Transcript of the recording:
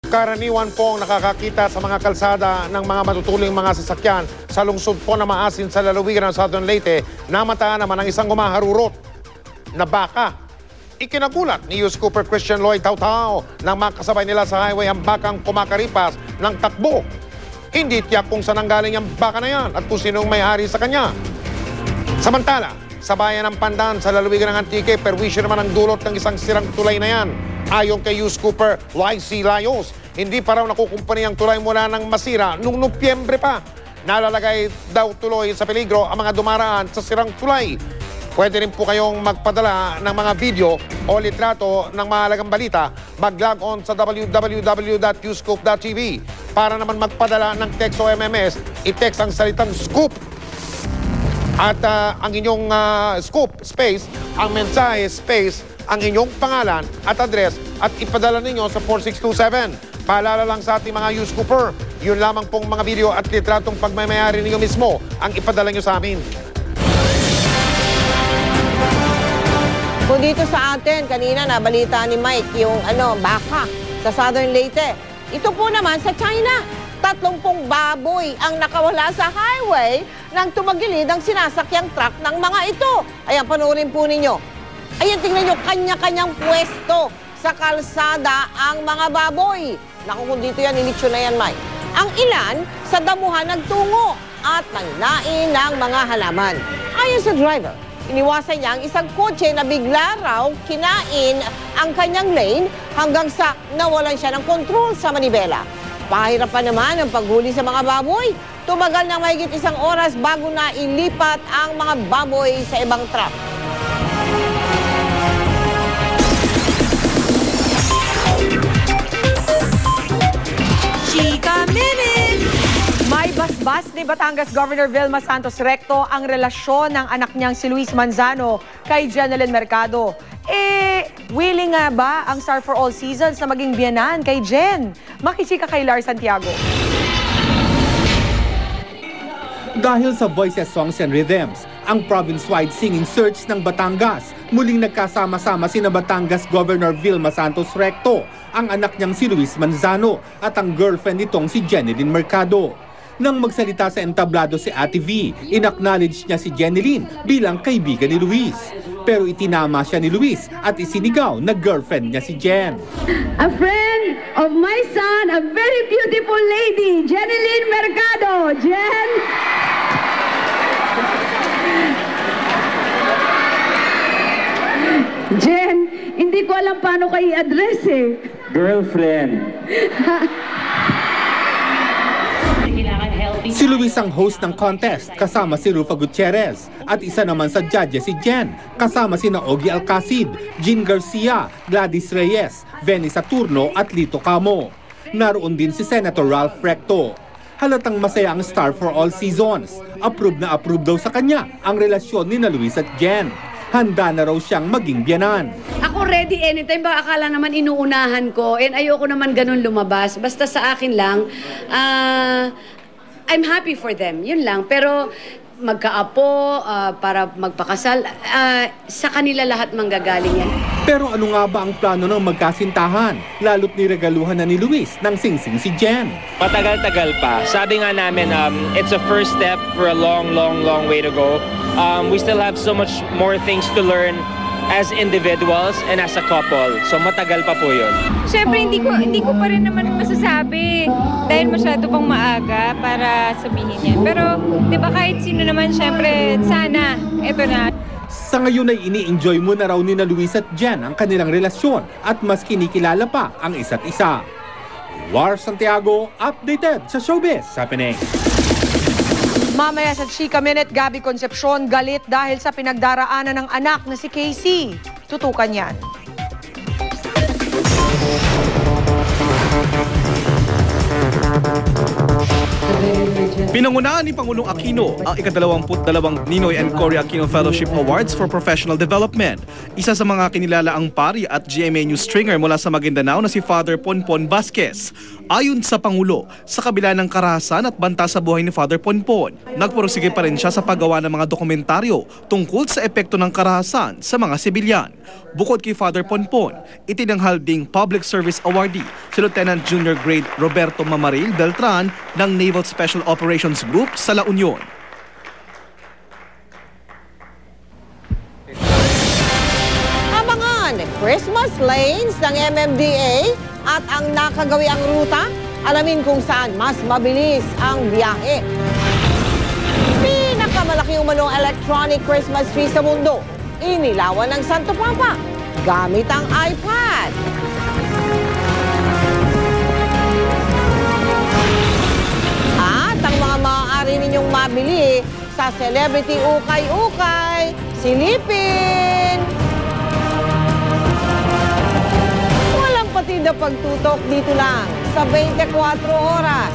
Karaniwan pong nakakakita sa mga kalsada ng mga matutuling mga sasakyan sa lungsod po na maasin sa lalawigan ng Southern Leyte na mataan naman ang isang gumaharurot na baka. Ikinagulat ni Youth Cooper Christian Lloyd Tautao nang makasabay nila sa highway ang bakang kumakaripas ng takbo. Hindi tiyak kung saan galing ang baka na yan at kung sinong may-ari sa kanya. Samantala, sa bayan ng Pandan sa lalawigan ng Antique, perwisyo naman ang dulot ng isang sirang tulay na yan. Ayon kay Youth Cooper YC Layos, hindi pa raw nakukumpani ang tulay mula ng masira noong Nobyembre pa. Nalalagay daw tuloy sa peligro ang mga dumaraan sa sirang tulay. Pwede rin po kayong magpadala ng mga video o litrato ng mahalagang balita. Mag-log on sa www.youthscoop.tv. Para naman magpadala ng text o MMS, i-text ang salitang scoop. At ang inyong scoop, space, ang mensahe, space, ang inyong pangalan at address at ipadala ninyo sa 4627. Paalala lang sa ating mga Youth Cooper, yun lamang pong mga video at litratong pagmamayari ninyo mismo ang ipadala nyo sa amin. Kung dito sa atin, kanina nabalita ni Mike yung baka sa Southern Leyte. Ito po naman sa China, 30 baboy ang nakawala sa highway nang tumagilid ang sinasakyang truck ng mga ito. Ayan, panoorin po ninyo. Ayan, tingnan nyo, kanya-kanyang pwesto sa kalsada ang mga baboy. Naku, kung dito yan, initsyo na yan, Mike. Ang ilan sa damuhan nagtungo at nanglain ng mga halaman. Ayon sa driver, iniwasan niya ang isang kotse na bigla raw kinain ang kanyang lane hanggang sa nawalan siya ng kontrol sa manibela. Pahirapan naman ang paghuli sa mga baboy. Tumagal ng mahigit 1 oras bago na ilipat ang mga baboy sa ibang truck. Chika Minute! May basbas ni Batangas Governor Vilma Santos Recto ang relasyon ng anak niyang si Luis Manzano kay Jenelyn Mercado. Willing nga ba ang Star for All Seasons na maging biyanan kay Jen? Makichika kay Lars Santiago. Dahil sa Voices, Songs and Rhythms, ang province-wide singing search ng Batangas, muling nagkasama-sama sina Batangas Governor Vilma Santos Recto, ang anak niyang si Luis Manzano at ang girlfriend nitong si Jenelyn Mercado. Nang magsalita sa entablado si Ate V, in-acknowledge niya si Jenelyn bilang kaibigan ni Luis. Pero itinama siya ni Luis at isinigaw na girlfriend niya si Jen. A friend of my son, a very beautiful lady, Jenelyn Mercado. Jen! Jen, hindi ko alam paano kayo i-address eh. Girlfriend. Si Luis ang host ng contest kasama si Rufa Gutierrez at isa naman sa judges si Jen kasama sina Ogie Alcacid, Jean Garcia, Gladys Reyes, Benny Saturno at Lito Camo. Naroon din si Senator Ralph Recto. Halatang masaya ang Star for All Seasons. Approve na approve daw sa kanya ang relasyon ni na Luis at Jen. Handa na raw siyang maging biyanan. Ako ready anytime, baka akala naman inuunahan ko and ayoko naman ganun lumabas. Basta sa akin lang, I'm happy for them, yun lang. Pero magkaapo, para magpakasal, sa kanila lahat manggagaling yan. Pero ano nga ba ang plano ng magkasintahan? Lalo't niregaluhan na ni Luis ng singsing si Jen. Matagal-tagal pa. Sabi nga namin, it's a first step for a long way to go. We still have so much more things to learn as individuals and as a couple. So matagal pa po yun. Siyempre, hindi ko pa rin naman masasabi dahil masyado pang maaga para sabihin yan. Pero, di ba kahit sino naman, siyempre, sana, eto na. Sa ngayon ay ini-enjoy mo na raw ni na Luis at Jen ang kanilang relasyon at mas kinikilala pa ang isa't isa. Lars Santiago, updated sa Showbiz Happening. Mamaya sa Chika Minute, Gabby Concepcion galit dahil sa pinagdaraanan ng anak na si Casey. Tutukan yan. Pinangunahan ni Pangulong Aquino ang ika-22 Ninoy and Cory Aquino Fellowship Awards for Professional Development. Isa sa mga kinilala ang pari at GMA News stringer mula sa Maguindanao na si Father Ponpon Vasquez. Ayon sa Pangulo, sa kabila ng karahasan at banta sa buhay ni Father Ponpon, nagpursige pa rin siya sa paggawa ng mga dokumentaryo tungkol sa epekto ng karahasan sa mga sibilyan. Bukod kay Father Ponpon, itinanghal ding Public Service Awardee si Lieutenant Junior Grade Roberto Mamaril Beltran ng Naval Special Operations Group sa La Union. Abangan Christmas lanes ng MMDA at ang nakagawiang ruta. Alamin kung saan mas mabilis ang biyahe. Pinakamalaki umanong electronic Christmas tree sa mundo. Inilawan ng Santo Papa gamit ang iPad. At ang mga maaari ninyong mabili sa Celebrity Ukay-Ukay, silipin. Walang patid na pagtutok dito lang sa 24 oras.